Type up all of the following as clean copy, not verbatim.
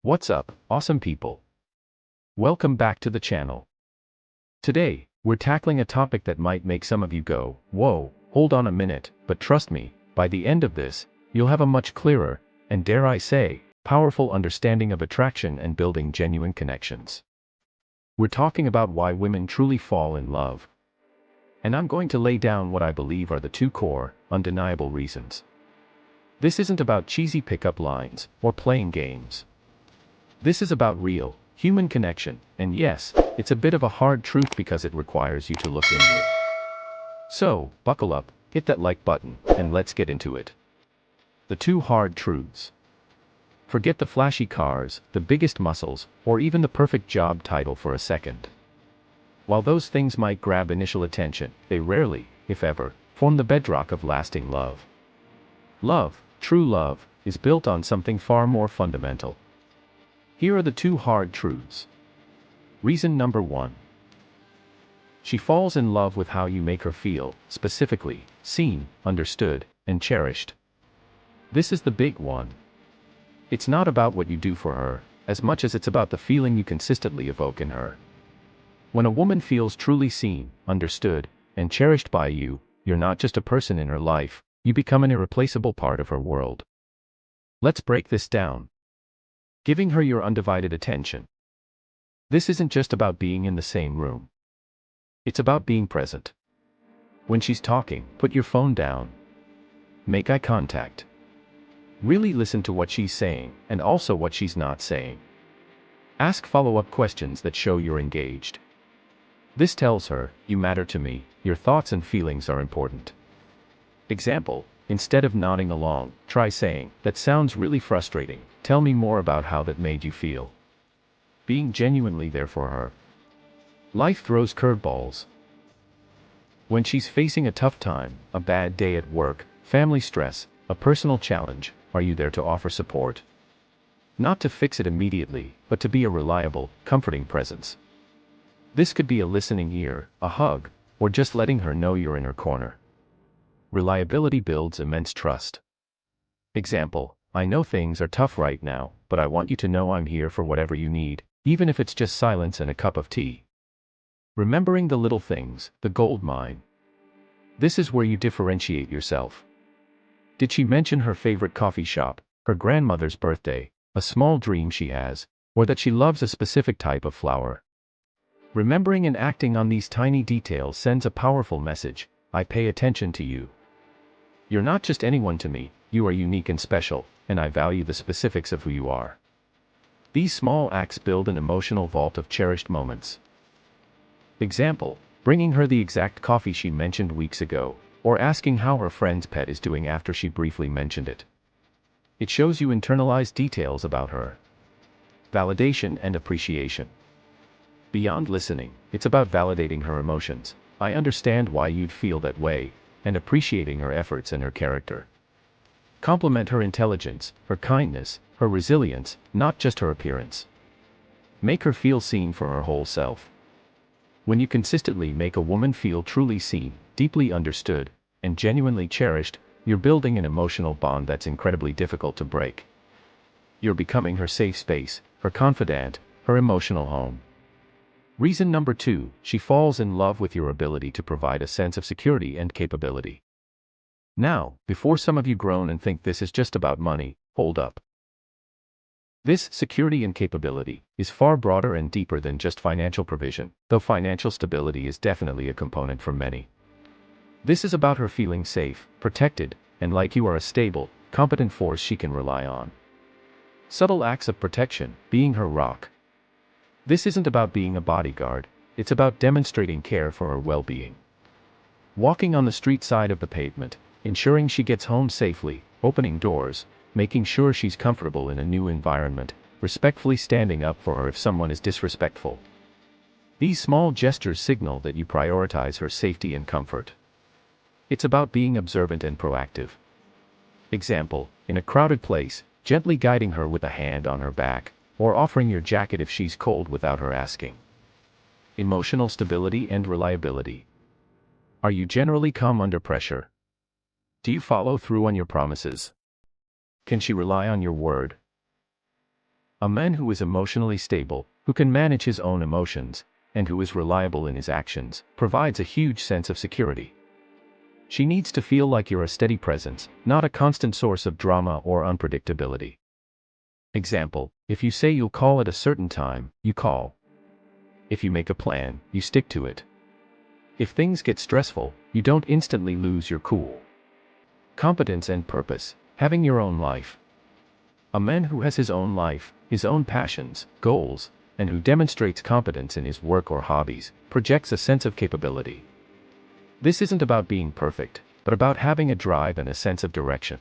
What's up, awesome people? Welcome back to the channel. Today, we're tackling a topic that might make some of you go, whoa, hold on a minute, but trust me, by the end of this, you'll have a much clearer, and dare I say, powerful understanding of attraction and building genuine connections. We're talking about why women truly fall in love. And I'm going to lay down what I believe are the two core, undeniable reasons. This isn't about cheesy pickup lines, or playing games. This is about real, human connection, and yes, it's a bit of a hard truth because it requires you to look inward. So, buckle up, hit that like button, and let's get into it. The two hard truths. Forget the flashy cars, the biggest muscles, or even the perfect job title for a second. While those things might grab initial attention, they rarely, if ever, form the bedrock of lasting love. Love, true love, is built on something far more fundamental. Here are the two hard truths. Reason number 1. She falls in love with how you make her feel, specifically, seen, understood, and cherished. This is the big one. It's not about what you do for her, as much as it's about the feeling you consistently evoke in her. When a woman feels truly seen, understood, and cherished by you, you're not just a person in her life, you become an irreplaceable part of her world. Let's break this down. Giving her your undivided attention. This isn't just about being in the same room. It's about being present. When she's talking, put your phone down. Make eye contact. Really listen to what she's saying, and also what she's not saying. Ask follow-up questions that show you're engaged. This tells her, you matter to me, your thoughts and feelings are important. Example, instead of nodding along, try saying, that sounds really frustrating, tell me more about how that made you feel. Being genuinely there for her. Life throws curveballs. When she's facing a tough time, a bad day at work, family stress, a personal challenge, are you there to offer support? Not to fix it immediately, but to be a reliable, comforting presence. This could be a listening ear, a hug, or just letting her know you're in her corner. Reliability builds immense trust. Example, I know things are tough right now, but I want you to know I'm here for whatever you need, even if it's just silence and a cup of tea. Remembering the little things, the gold mine. This is where you differentiate yourself. Did she mention her favorite coffee shop, her grandmother's birthday, a small dream she has, or that she loves a specific type of flower? Remembering and acting on these tiny details sends a powerful message, I pay attention to you. You're not just anyone to me, you are unique and special, and I value the specifics of who you are. These small acts build an emotional vault of cherished moments. Example, bringing her the exact coffee she mentioned weeks ago, or asking how her friend's pet is doing after she briefly mentioned it. It shows you internalize details about her. Validation and appreciation. Beyond listening, it's about validating her emotions. I understand why you'd feel that way, and appreciating her efforts and her character. Compliment her intelligence, her kindness, her resilience, not just her appearance. Make her feel seen for her whole self. When you consistently make a woman feel truly seen, deeply understood, and genuinely cherished, you're building an emotional bond that's incredibly difficult to break. You're becoming her safe space, her confidant, her emotional home. Reason number 2, she falls in love with your ability to provide a sense of security and capability. Now, before some of you groan and think this is just about money, hold up. This security and capability is far broader and deeper than just financial provision, though financial stability is definitely a component for many. This is about her feeling safe, protected, and like you are a stable, competent force she can rely on. Subtle acts of protection, being her rock. This isn't about being a bodyguard, it's about demonstrating care for her well-being. Walking on the street side of the pavement, ensuring she gets home safely, opening doors, making sure she's comfortable in a new environment, respectfully standing up for her if someone is disrespectful. These small gestures signal that you prioritize her safety and comfort. It's about being observant and proactive. Example, in a crowded place, gently guiding her with a hand on her back, or offering your jacket if she's cold without her asking. Emotional stability and reliability. Are you generally calm under pressure? Do you follow through on your promises? Can she rely on your word? A man who is emotionally stable, who can manage his own emotions, and who is reliable in his actions, provides a huge sense of security. She needs to feel like you're a steady presence, not a constant source of drama or unpredictability. Example, if you say you'll call at a certain time, you call. If you make a plan, you stick to it. If things get stressful, you don't instantly lose your cool. Competence and purpose, having your own life. A man who has his own life, his own passions, goals, and who demonstrates competence in his work or hobbies, projects a sense of capability. This isn't about being perfect, but about having a drive and a sense of direction.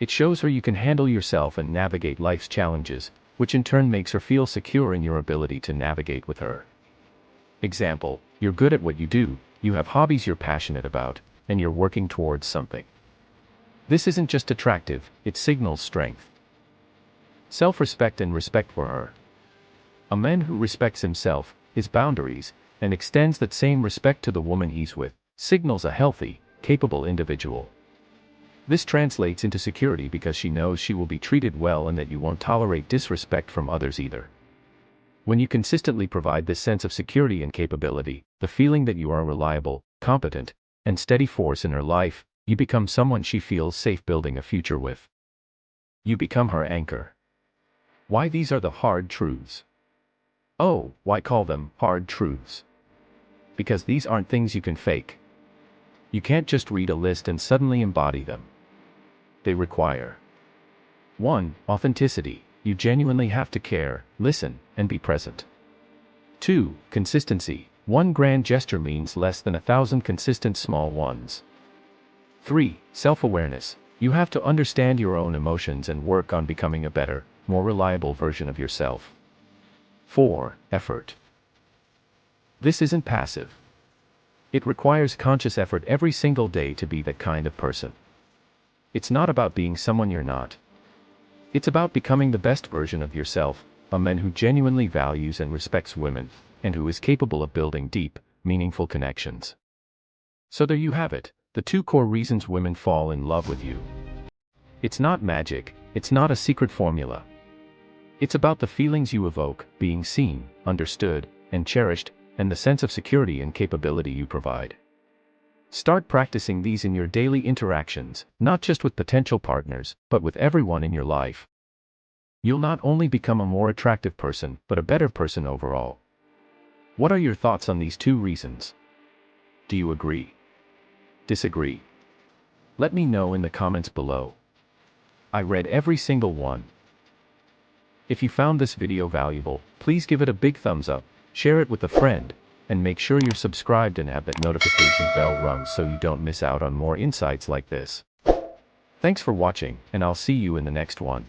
It shows her you can handle yourself and navigate life's challenges, which in turn makes her feel secure in your ability to navigate with her. Example, you're good at what you do, you have hobbies you're passionate about, and you're working towards something. This isn't just attractive, it signals strength. Self-respect and respect for her. A man who respects himself, his boundaries, and extends that same respect to the woman he's with, signals a healthy, capable individual. This translates into security because she knows she will be treated well and that you won't tolerate disrespect from others either. When you consistently provide this sense of security and capability, the feeling that you are a reliable, competent, and steady force in her life, you become someone she feels safe building a future with. You become her anchor. Why these are the hard truths? Oh, why call them hard truths? Because these aren't things you can fake. You can't just read a list and suddenly embody them. They require 1. Authenticity. You genuinely have to care, listen, and be present. 2. Consistency. One grand gesture means less than 1,000 consistent small ones. 3. Self-awareness. You have to understand your own emotions and work on becoming a better, more reliable version of yourself. 4. Effort. This isn't passive. It requires conscious effort every single day to be that kind of person. It's not about being someone you're not. It's about becoming the best version of yourself, a man who genuinely values and respects women, and who is capable of building deep, meaningful connections. So there you have it, the 2 core reasons women fall in love with you. It's not magic, it's not a secret formula. It's about the feelings you evoke, being seen, understood, and cherished, and the sense of security and capability you provide. Start practicing these in your daily interactions, not just with potential partners, but with everyone in your life. You'll not only become a more attractive person, but a better person overall. What are your thoughts on these 2 reasons? Do you agree? Disagree? Let me know in the comments below. I read every single one. If you found this video valuable, please give it a big thumbs up, share it with a friend, and make sure you're subscribed and have that notification bell rung so you don't miss out on more insights like this. Thanks for watching, and I'll see you in the next one.